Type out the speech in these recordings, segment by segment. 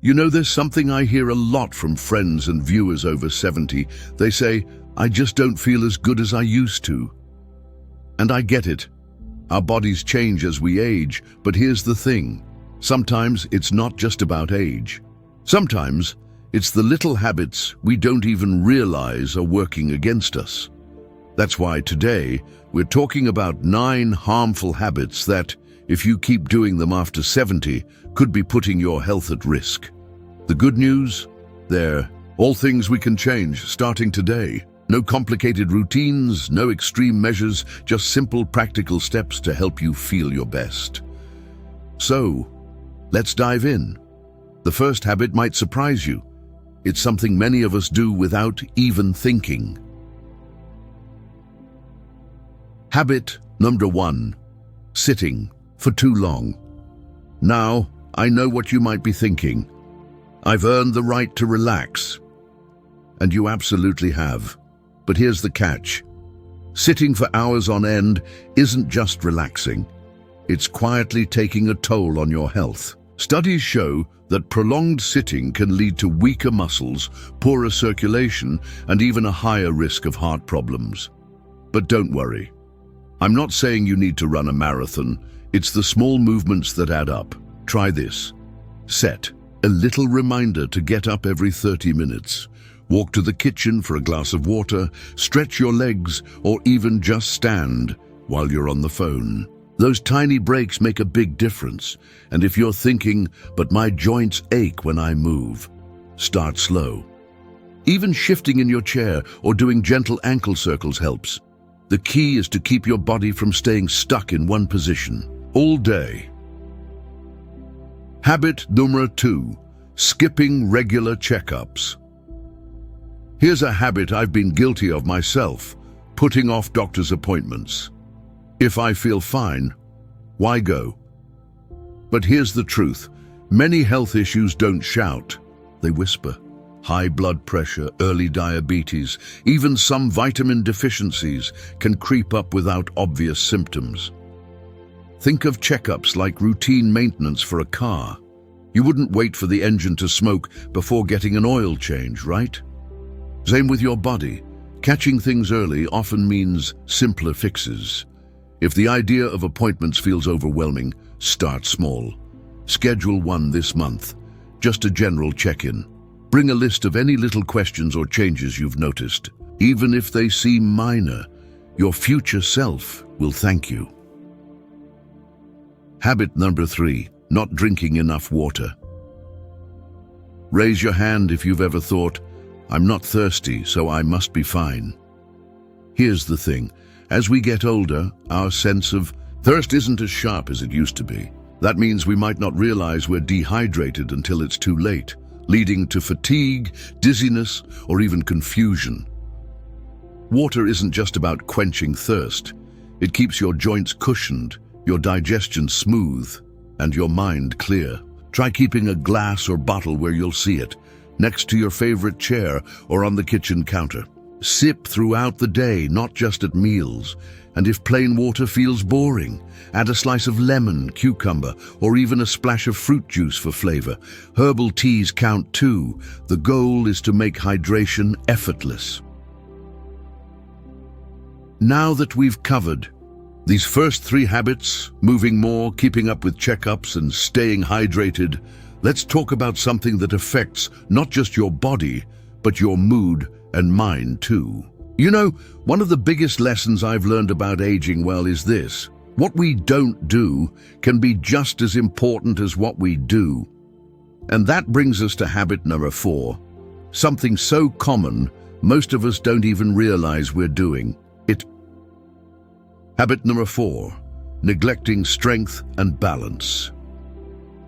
You know, there's something I hear a lot from friends and viewers over 70. They say, I just don't feel as good as I used to. And I get it. Our bodies change as we age, but here's the thing. Sometimes it's not just about age. Sometimes it's the little habits we don't even realize are working against us. That's why today we're talking about 9 harmful habits that, if you keep doing them after 70, could be putting your health at risk. The good news? They're all things we can change starting today. No complicated routines, no extreme measures, just simple practical steps to help you feel your best. So, let's dive in. The first habit might surprise you. It's something many of us do without even thinking. Habit number 1, sitting for too long. Now, I know what you might be thinking. I've earned the right to relax. And you absolutely have. But here's the catch. Sitting for hours on end isn't just relaxing. It's quietly taking a toll on your health. Studies show that prolonged sitting can lead to weaker muscles, poorer circulation, and even a higher risk of heart problems. But don't worry. I'm not saying you need to run a marathon. It's the small movements that add up. Try this. Set a little reminder to get up every 30 minutes. Walk to the kitchen for a glass of water, stretch your legs, or even just stand while you're on the phone. Those tiny breaks make a big difference. And if you're thinking, but my joints ache when I move, start slow. Even shifting in your chair or doing gentle ankle circles helps. The key is to keep your body from staying stuck in one position all day. Habit number 2, skipping regular checkups. Here's a habit I've been guilty of myself, putting off doctor's appointments. If I feel fine, why go? But here's the truth. Many health issues don't shout, they whisper. High blood pressure, early diabetes, even some vitamin deficiencies can creep up without obvious symptoms. Think of checkups like routine maintenance for a car. You wouldn't wait for the engine to smoke before getting an oil change, right? Same with your body. Catching things early often means simpler fixes. If the idea of appointments feels overwhelming, start small. Schedule one this month, just a general check-in. Bring a list of any little questions or changes you've noticed. Even if they seem minor, your future self will thank you. Habit number 3, not drinking enough water. Raise your hand if you've ever thought, I'm not thirsty, so I must be fine. Here's the thing. As we get older, our sense of thirst isn't as sharp as it used to be. That means we might not realize we're dehydrated until it's too late, leading to fatigue, dizziness, or even confusion. Water isn't just about quenching thirst. It keeps your joints cushioned, your digestion smooth, and your mind clear. Try keeping a glass or bottle where you'll see it, next to your favorite chair or on the kitchen counter. Sip throughout the day, not just at meals. And if plain water feels boring, add a slice of lemon, cucumber, or even a splash of fruit juice for flavor. Herbal teas count too. The goal is to make hydration effortless. Now that we've covered these first 3 habits, moving more, keeping up with checkups, and staying hydrated, let's talk about something that affects not just your body, but your mood and mind too. You know, one of the biggest lessons I've learned about aging well is this. What we don't do can be just as important as what we do. And that brings us to habit number 4, something so common most of us don't even realize we're doing it. Habit number 4, neglecting strength and balance.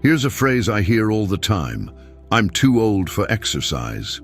Here's a phrase I hear all the time, I'm too old for exercise.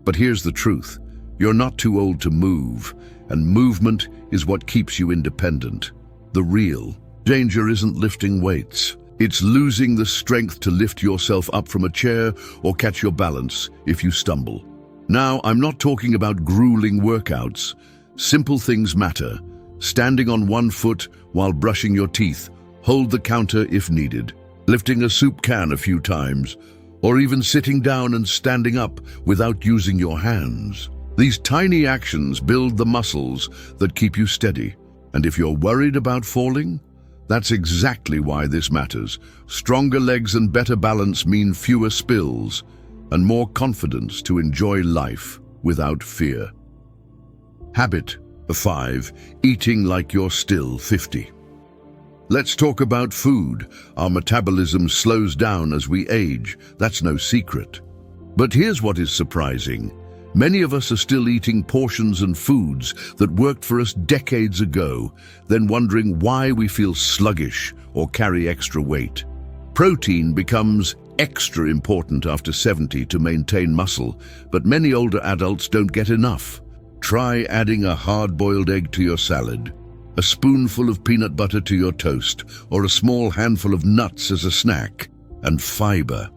But here's the truth, you're not too old to move, and movement is what keeps you independent. The real danger isn't lifting weights, it's losing the strength to lift yourself up from a chair or catch your balance if you stumble. Now, I'm not talking about grueling workouts. Simple things matter. Standing on one foot while brushing your teeth, hold the counter if needed, lifting a soup can a few times, or even sitting down and standing up without using your hands. These tiny actions build the muscles that keep you steady. And if you're worried about falling, that's exactly why this matters. Stronger legs and better balance mean fewer spills and more confidence to enjoy life without fear. Habit 5. Eating like you're still 50. Let's talk about food. Our metabolism slows down as we age. That's no secret. But here's what is surprising. Many of us are still eating portions and foods that worked for us decades ago, then wondering why we feel sluggish or carry extra weight. Protein becomes extra important after 70 to maintain muscle, but many older adults don't get enough. Try adding a hard-boiled egg to your salad, a spoonful of peanut butter to your toast, or a small handful of nuts as a snack. And fiber.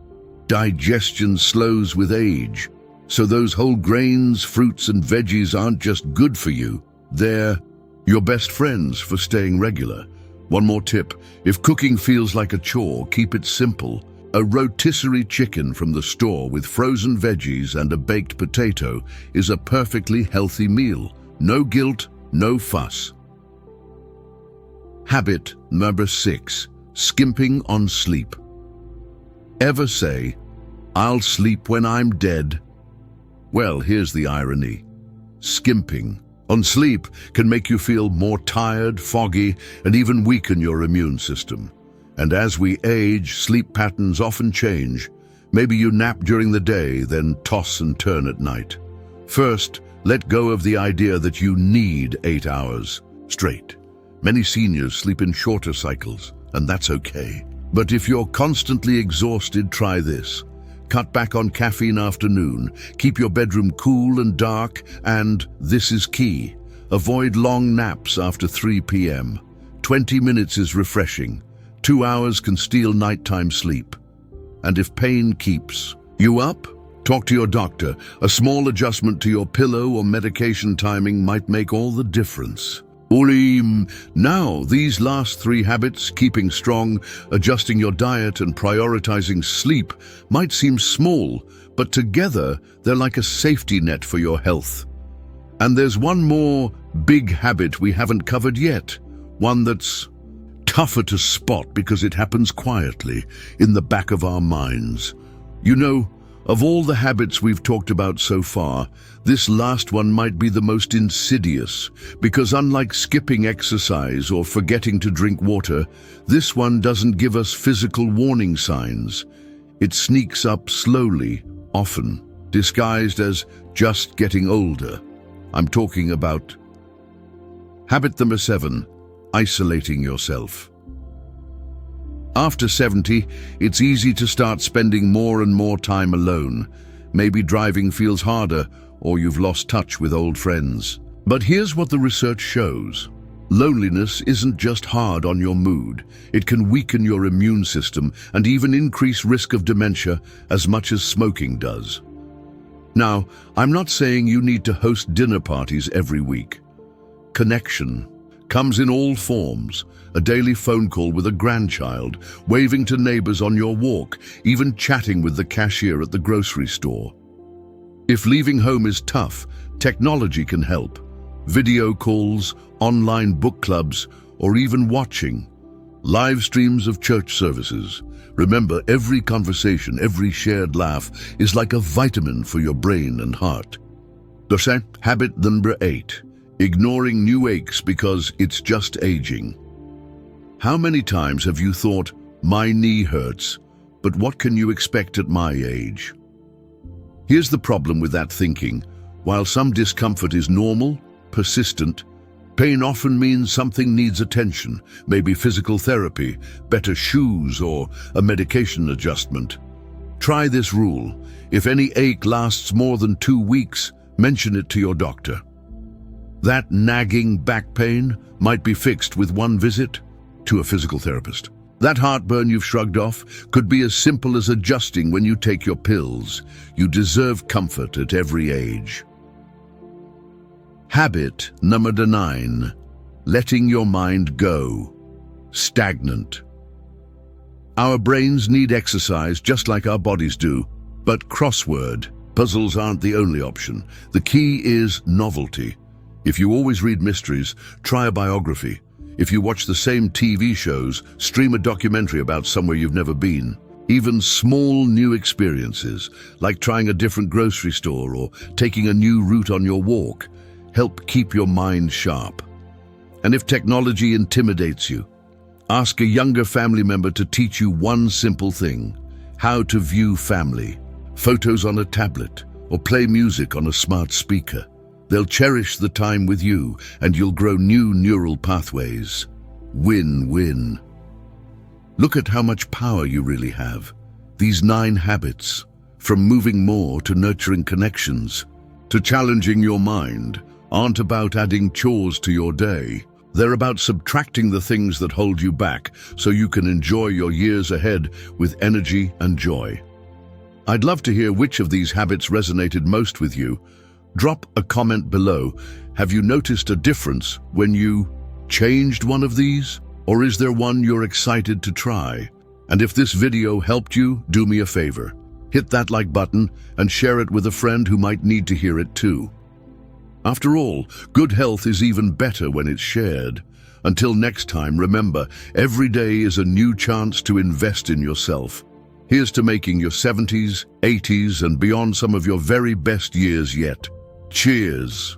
Digestion slows with age, so those whole grains, fruits and veggies aren't just good for you, they're your best friends for staying regular. One more tip, if cooking feels like a chore, keep it simple. A rotisserie chicken from the store with frozen veggies and a baked potato is a perfectly healthy meal. No guilt, no fuss. Habit number 6. Skimping on sleep. Ever say, "I'll sleep when I'm dead"? Well, here's the irony. Skimping on sleep can make you feel more tired, foggy, and even weaken your immune system. And as we age, sleep patterns often change. Maybe you nap during the day, then toss and turn at night. First, let go of the idea that you need 8 hours straight. Many seniors sleep in shorter cycles, and that's okay. But if you're constantly exhausted, try this. Cut back on caffeine afternoon, keep your bedroom cool and dark, and, this is key, avoid long naps after 3 p.m. 20 minutes is refreshing. 2 hours can steal nighttime sleep. And if pain keeps you up, talk to your doctor. A small adjustment to your pillow or medication timing might make all the difference. Now, these last 3 habits, keeping strong, adjusting your diet and prioritizing sleep, might seem small, but together they're like a safety net for your health. And there's one more big habit we haven't covered yet, one that's tougher to spot because it happens quietly in the back of our minds. You know, of all the habits we've talked about so far, this last one might be the most insidious, because unlike skipping exercise or forgetting to drink water, this one doesn't give us physical warning signs. It sneaks up slowly, often disguised as just getting older. I'm talking about habit number 7, isolating yourself. After 70, it's easy to start spending more and more time alone. Maybe driving feels harder, or you've lost touch with old friends. But here's what the research shows. Loneliness isn't just hard on your mood. It can weaken your immune system and even increase risk of dementia as much as smoking does. Now, I'm not saying you need to host dinner parties every week. Connection comes in all forms. A daily phone call with a grandchild, waving to neighbors on your walk, even chatting with the cashier at the grocery store. If leaving home is tough, technology can help. Video calls, online book clubs, or even watching live streams of church services. Remember, every conversation, every shared laugh is like a vitamin for your brain and heart. Habit number 8. Ignoring new aches because it's just aging. How many times have you thought, "My knee hurts, but what can you expect at my age?" Here's the problem with that thinking. While some discomfort is normal, persistent, pain often means something needs attention, maybe physical therapy, better shoes, or a medication adjustment. Try this rule. If any ache lasts more than 2 weeks, mention it to your doctor. That nagging back pain might be fixed with one visit to a physical therapist. That heartburn you've shrugged off could be as simple as adjusting when you take your pills. You deserve comfort at every age. Habit number 9. Letting your mind go. Stagnant. Our brains need exercise just like our bodies do. But crossword puzzles aren't the only option. The key is novelty. If you always read mysteries, try a biography. If you watch the same TV shows, stream a documentary about somewhere you've never been. Even small new experiences, like trying a different grocery store or taking a new route on your walk, help keep your mind sharp. And if technology intimidates you, ask a younger family member to teach you one simple thing: how to view family, photos on a tablet, or play music on a smart speaker. They'll cherish the time with you, and you'll grow new neural pathways. Win-win. Look at how much power you really have. These 9 habits, from moving more to nurturing connections, to challenging your mind, aren't about adding chores to your day. They're about subtracting the things that hold you back so you can enjoy your years ahead with energy and joy. I'd love to hear which of these habits resonated most with you. Drop a comment below. Have you noticed a difference when you changed one of these? Or is there one you're excited to try? And if this video helped you, do me a favor. Hit that like button and share it with a friend who might need to hear it too. After all, good health is even better when it's shared. Until next time, remember, every day is a new chance to invest in yourself. Here's to making your 70s, 80s, and beyond some of your very best years yet. Cheers!